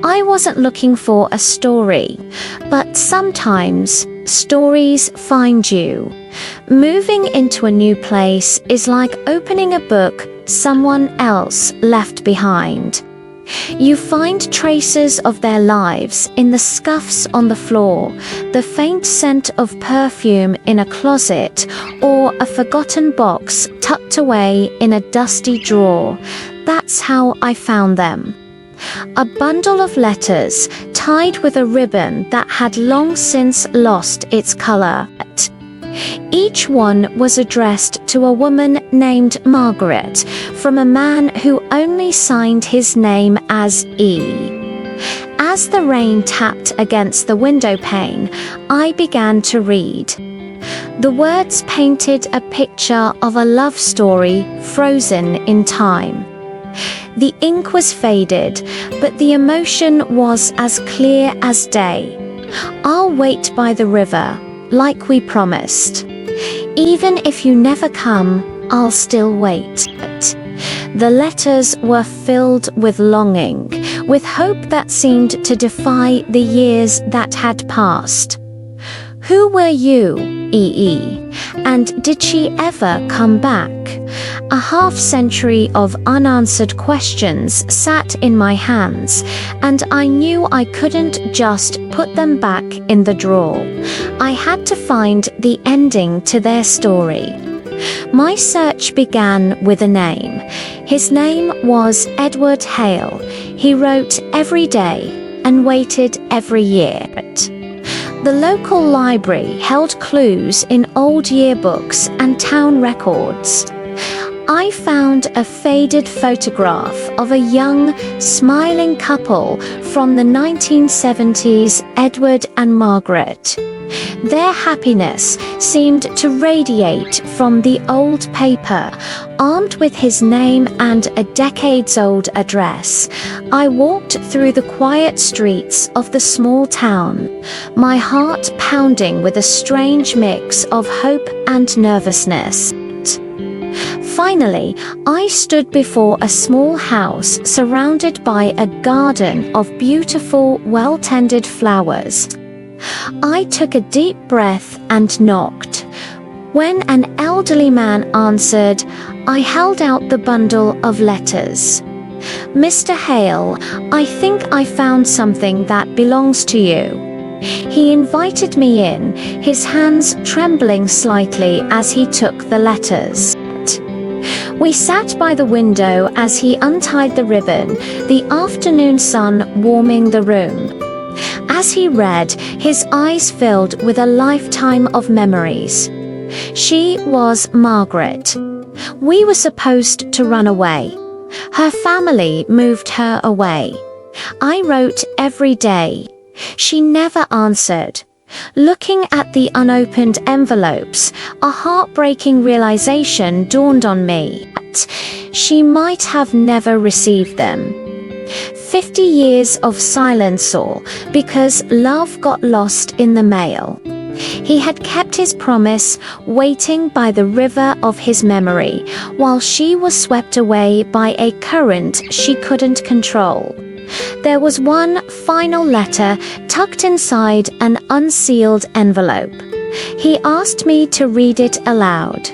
I wasn't looking for a story, but sometimes stories find you. Moving into a new place is like opening a book someone else left behind. You find traces of their lives in the scuffs on the floor, the faint scent of perfume in a closet, or a forgotten box tucked away in a dusty drawer. That's how I found them. A bundle of letters tied with a ribbon that had long since lost its color. Each one was addressed to a woman named Margaret, from a man who only signed his name as E. As the rain tapped against the window pane, I began to read. The words painted a picture of a love story frozen in time. The ink was faded, but the emotion was as clear as day. I'll wait by the river, like we promised. Even if you never come, I'll still wait. The letters were filled with longing, with hope that seemed to defy the years that had passed. Who were you, EE? And did she ever come back? A half-century of unanswered questions sat in my hands, and I knew I couldn't just put them back in the drawer. I had to find the ending to their story. My search began with a name. His name was Edward Hale. He wrote every day and waited every year. The local library held clues in old yearbooks and town records. I found a faded photograph of a young, smiling couple from the 1970s, Edward and Margaret. Their happiness seemed to radiate from the old paper. Armed with his name and a decades-old address, I walked through the quiet streets of the small town, my heart pounding with a strange mix of hope and nervousness. Finally, I stood before a small house surrounded by a garden of beautiful, well-tended flowers. I took a deep breath and knocked. When an elderly man answered, I held out the bundle of letters. Mr. Hale, I think I found something that belongs to you. He invited me in, his hands trembling slightly as he took the letters. We sat by the window as he untied the ribbon, the afternoon sun warming the room. As he read, his eyes filled with a lifetime of memories. She was Margaret. We were supposed to run away. Her family moved her away. I wrote every day. She never answered. Looking at the unopened envelopes, a heartbreaking realization dawned on me. She might have never received them. 50 years of silence all because love got lost in the mail. He had kept his promise, waiting by the river of his memory, while she was swept away by a current she couldn't control. There was one final letter tucked inside an unsealed envelope. He asked me to read it aloud.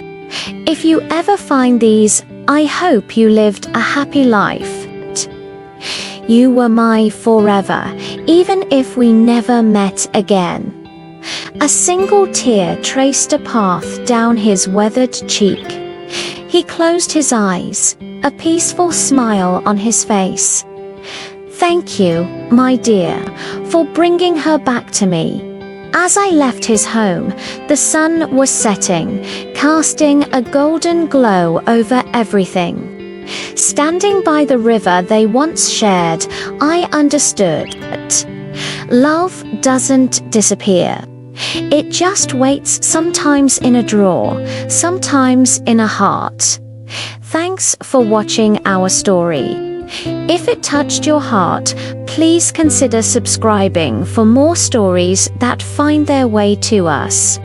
If you ever find these, I hope you lived a happy life. You were my forever, even if we never met again. A single tear traced a path down his weathered cheek. He closed his eyes, a peaceful smile on his face. Thank you, my dear, for bringing her back to me. As I left his home, the sun was setting, casting a golden glow over everything. Standing by the river they once shared, I understood that love doesn't disappear. It just waits, sometimes in a drawer, sometimes in a heart. Thanks for watching our story. If it touched your heart, please consider subscribing for more stories that find their way to us.